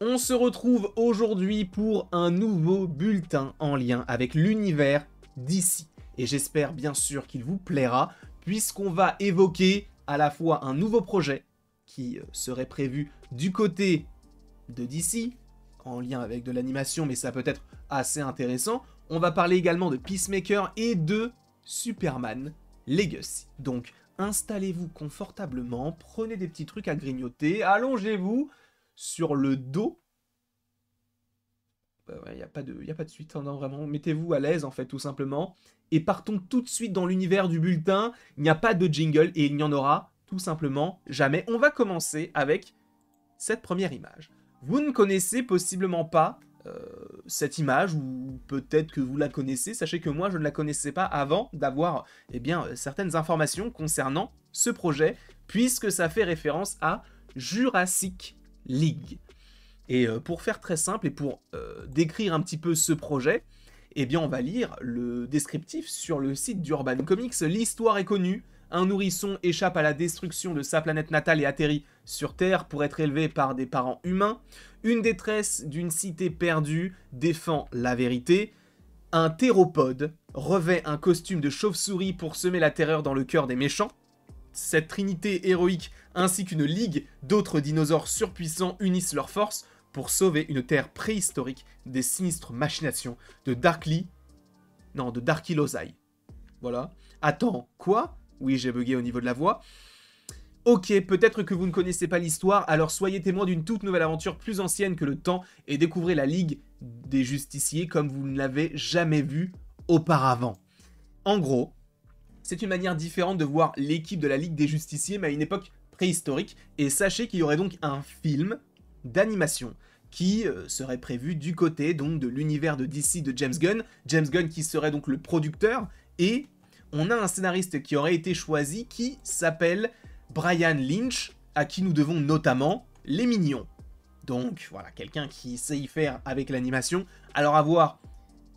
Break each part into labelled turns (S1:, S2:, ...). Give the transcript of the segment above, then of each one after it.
S1: On se retrouve aujourd'hui pour un nouveau bulletin en lien avec l'univers DC. Et j'espère bien sûr qu'il vous plaira, puisqu'on va évoquer à la fois un nouveau projet qui serait prévu du côté de DC, en lien avec de l'animation, mais ça peut être assez intéressant. On va parler également de Peacemaker et de Superman Legacy. Donc installez-vous confortablement, prenez des petits trucs à grignoter, allongez-vous sur le dos. Il n'y a pas de suite, hein, non, vraiment, mettez-vous à l'aise en fait tout simplement. Et partons tout de suite dans l'univers du bulletin. Il n'y a pas de jingle et il n'y en aura tout simplement jamais. On va commencer avec cette première image. Vous ne connaissez possiblement pas cette image, ou peut-être que vous la connaissez. Sachez que moi je ne la connaissais pas avant d'avoir certaines informations concernant ce projet, puisque ça fait référence à Jurassic League. Et pour faire très simple et pour décrire un petit peu ce projet, eh bien on va lire le descriptif sur le site d'Urban Comics. L'histoire est connue. Un nourrisson échappe à la destruction de sa planète natale et atterrit sur Terre pour être élevé par des parents humains. Une détresse d'une cité perdue défend la vérité. Un théropode revêt un costume de chauve-souris pour semer la terreur dans le cœur des méchants. Cette trinité héroïque ainsi qu'une ligue d'autres dinosaures surpuissants unissent leurs forces pour sauver une terre préhistorique des sinistres machinations de Darky Lozai. Voilà. Attends, quoi ? Oui, j'ai bugué au niveau de la voix. Ok, peut-être que vous ne connaissez pas l'histoire, alors soyez témoin d'une toute nouvelle aventure plus ancienne que le temps et découvrez la Ligue des Justiciers comme vous ne l'avez jamais vu auparavant. En gros, c'est une manière différente de voir l'équipe de la Ligue des Justiciers, mais à une époque préhistorique, et sachez qu'il y aurait donc un film d'animation qui serait prévu du côté donc de l'univers de DC de James Gunn qui serait donc le producteur, et on a un scénariste qui aurait été choisi qui s'appelle Brian Lynch, à qui nous devons notamment Les Mignons. Donc voilà, quelqu'un qui sait y faire avec l'animation. Alors à voir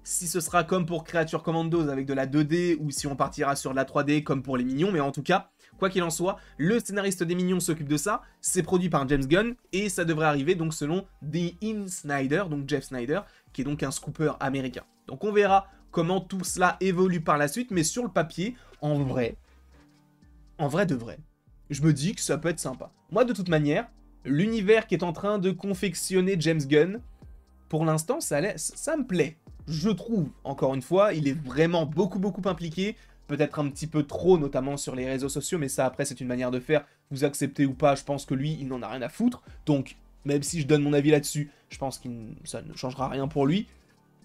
S1: si ce sera comme pour Creature Commandos avec de la 2D ou si on partira sur de la 3D comme pour Les Mignons, mais en tout cas, quoi qu'il en soit, le scénariste des Mignons s'occupe de ça, c'est produit par James Gunn et ça devrait arriver donc selon The In Snyder, donc Jeff Snyder, qui est donc un scooper américain. Donc on verra comment tout cela évolue par la suite, mais sur le papier, en vrai de vrai, je me dis que ça peut être sympa. Moi, de toute manière, l'univers qui est en train de confectionner James Gunn, pour l'instant, ça me plaît. Je trouve, encore une fois, il est vraiment beaucoup impliqué, peut-être un petit peu trop, notamment sur les réseaux sociaux, mais ça, après, c'est une manière de faire. Vous acceptez ou pas, je pense que lui, il n'en a rien à foutre. Donc, même si je donne mon avis là-dessus, je pense que ça ne changera rien pour lui.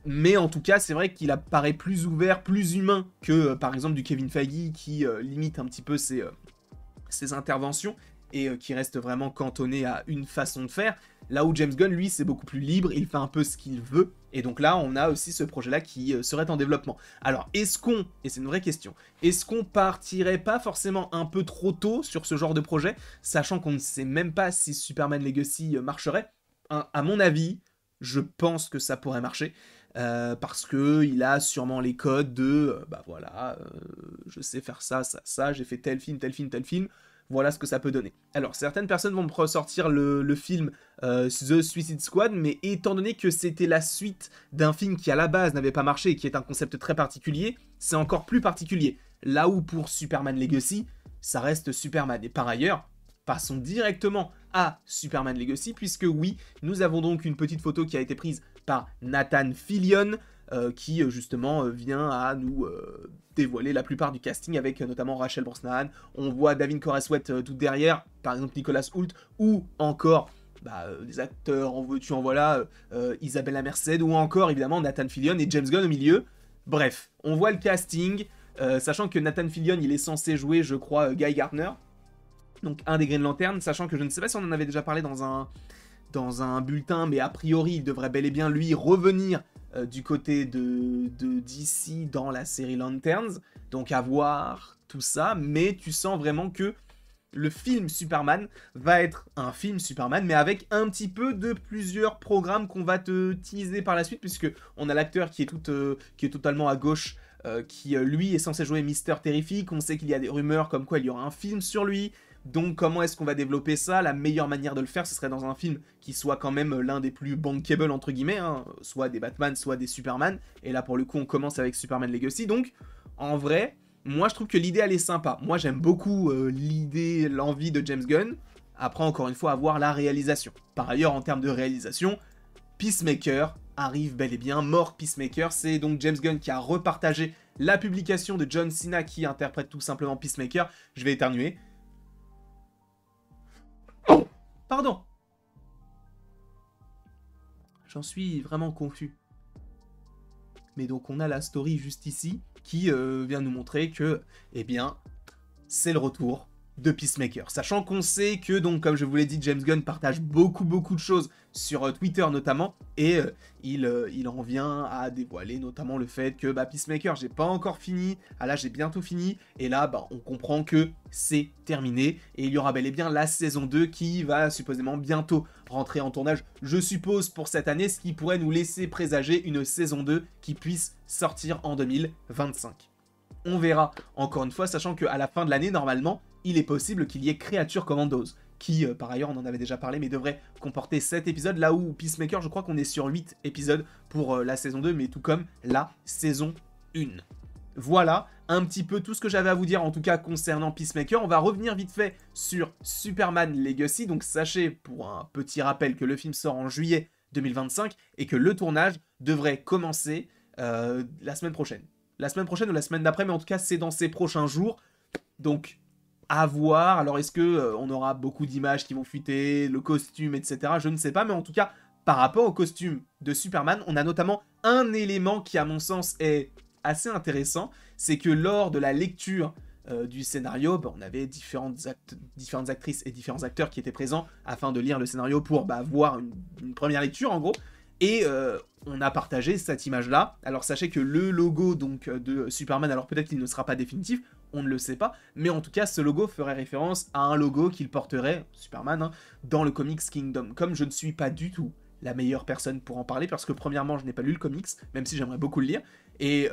S1: Mais en tout cas, c'est vrai qu'il apparaît plus ouvert, plus humain que, par exemple, du Kevin Feige qui limite un petit peu ses interventions et qui reste vraiment cantonné à une façon de faire. Là où James Gunn, lui, c'est beaucoup plus libre, il fait un peu ce qu'il veut. Et donc là, on a aussi ce projet-là qui serait en développement. Alors, et c'est une vraie question, est-ce qu'on partirait pas forcément un peu trop tôt sur ce genre de projet, sachant qu'on ne sait même pas si Superman Legacy marcherait ? À mon avis, je pense que ça pourrait marcher. Parce que il a sûrement les codes de je sais faire ça, j'ai fait tel film, voilà ce que ça peut donner. Alors certaines personnes vont me ressortir le film The Suicide Squad, mais étant donné que c'était la suite d'un film qui à la base n'avait pas marché et qui est un concept très particulier, c'est encore plus particulier. Là où pour Superman Legacy, ça reste Superman. Et par ailleurs, passons directement à Superman Legacy, puisque oui, nous avons donc une petite photo qui a été prise par Nathan Fillion, qui justement vient à nous dévoiler la plupart du casting, avec notamment Rachel Brosnahan. On voit David Corenswet tout derrière, par exemple Nicolas Hoult, ou encore des acteurs en veux-tu en voilà, Isabella Merced, ou encore évidemment Nathan Fillion et James Gunn au milieu. Bref, on voit le casting, sachant que Nathan Fillion, il est censé jouer, je crois, Guy Gardner, donc un des Green Lantern, sachant que je ne sais pas si on en avait déjà parlé dans un bulletin, mais a priori, il devrait bel et bien, lui, revenir du côté de DC dans la série Lanterns. Donc à voir tout ça, mais tu sens vraiment que le film Superman va être un film Superman, mais avec un petit peu de plusieurs programmes qu'on va te teaser par la suite, puisque on a l'acteur qui est totalement à gauche, qui lui est censé jouer Mister Terrific. On sait qu'il y a des rumeurs comme quoi il y aura un film sur lui. Donc comment est-ce qu'on va développer ça? La meilleure manière de le faire, ce serait dans un film qui soit quand même l'un des plus bankable entre guillemets, hein, soit des Batman, soit des Superman. Et là pour le coup on commence avec Superman Legacy. Donc en vrai, moi je trouve que l'idée elle est sympa. Moi j'aime beaucoup l'idée, l'envie de James Gunn. Après encore une fois à voir la réalisation. Par ailleurs en termes de réalisation, Peacemaker arrive bel et bien. Mort Peacemaker, c'est donc James Gunn qui a repartagé la publication de John Cena qui interprète tout simplement Peacemaker. Je vais éternuer. Oh, pardon. J'en suis vraiment confus. Mais donc on a la story juste ici qui vient nous montrer que, eh bien, c'est le retour de Peacemaker. Sachant qu'on sait que, donc, comme je vous l'ai dit, James Gunn partage beaucoup de choses sur Twitter notamment, et il en vient à dévoiler notamment le fait que Peacemaker, j'ai pas encore fini, là j'ai bientôt fini, et là on comprend que c'est terminé, et il y aura bel et bien la saison 2 qui va supposément bientôt rentrer en tournage, je suppose pour cette année, ce qui pourrait nous laisser présager une saison 2 qui puisse sortir en 2025. On verra, encore une fois, sachant qu'à la fin de l'année, normalement, il est possible qu'il y ait Creature Commandos, qui, par ailleurs, on en avait déjà parlé, mais devrait comporter 7 épisodes, là où Peacemaker, je crois qu'on est sur 8 épisodes pour la saison 2, mais tout comme la saison 1. Voilà un petit peu tout ce que j'avais à vous dire, en tout cas, concernant Peacemaker. On va revenir vite fait sur Superman Legacy, donc sachez, pour un petit rappel, que le film sort en juillet 2025, et que le tournage devrait commencer la semaine prochaine. La semaine prochaine ou la semaine d'après, mais en tout cas, c'est dans ces prochains jours. Donc, à voir. Alors, est-ce que on aura beaucoup d'images qui vont fuiter, le costume, etc. Je ne sais pas, mais en tout cas, par rapport au costume de Superman, on a notamment un élément qui, à mon sens, est assez intéressant. C'est que lors de la lecture du scénario, on avait différentes actrices et différents acteurs qui étaient présents afin de lire le scénario pour voir une première lecture, en gros. Et on a partagé cette image-là. Alors sachez que le logo donc de Superman, alors peut-être qu'il ne sera pas définitif, on ne le sait pas, mais en tout cas ce logo ferait référence à un logo qu'il porterait, Superman, dans le Comics Kingdom. Comme je ne suis pas du tout la meilleure personne pour en parler, parce que premièrement je n'ai pas lu le comics, même si j'aimerais beaucoup le lire, et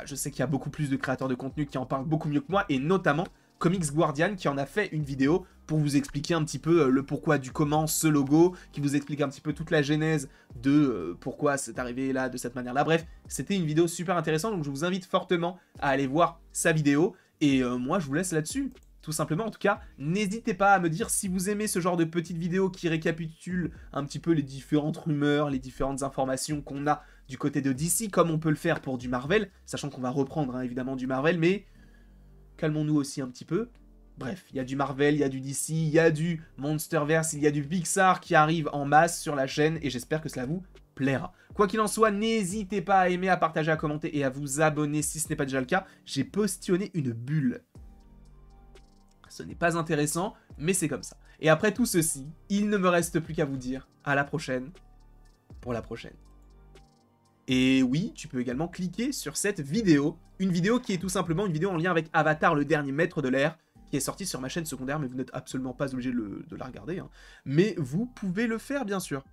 S1: je sais qu'il y a beaucoup plus de créateurs de contenu qui en parlent beaucoup mieux que moi, et notamment Comics Guardian qui en a fait une vidéo pour vous expliquer un petit peu le pourquoi du comment ce logo, qui vous explique un petit peu toute la genèse de pourquoi c'est arrivé là de cette manière-là. Bref, c'était une vidéo super intéressante, donc je vous invite fortement à aller voir sa vidéo, et moi je vous laisse là-dessus. Tout simplement, en tout cas, n'hésitez pas à me dire si vous aimez ce genre de petites vidéos qui récapitulent un petit peu les différentes rumeurs, les différentes informations qu'on a du côté de DC, comme on peut le faire pour du Marvel, sachant qu'on va reprendre évidemment du Marvel, mais calmons-nous aussi un petit peu. Bref, il y a du Marvel, il y a du DC, il y a du Monsterverse, il y a du Pixar qui arrive en masse sur la chaîne, et j'espère que cela vous plaira. Quoi qu'il en soit, n'hésitez pas à aimer, à partager, à commenter et à vous abonner si ce n'est pas déjà le cas. J'ai postionné une bulle. Ce n'est pas intéressant, mais c'est comme ça. Et après tout ceci, il ne me reste plus qu'à vous dire à la prochaine pour la prochaine. Et oui, tu peux également cliquer sur cette vidéo, une vidéo qui est tout simplement une vidéo en lien avec Avatar, le dernier maître de l'air, qui est sortie sur ma chaîne secondaire, mais vous n'êtes absolument pas obligé de la regarder, hein. Mais vous pouvez le faire, bien sûr.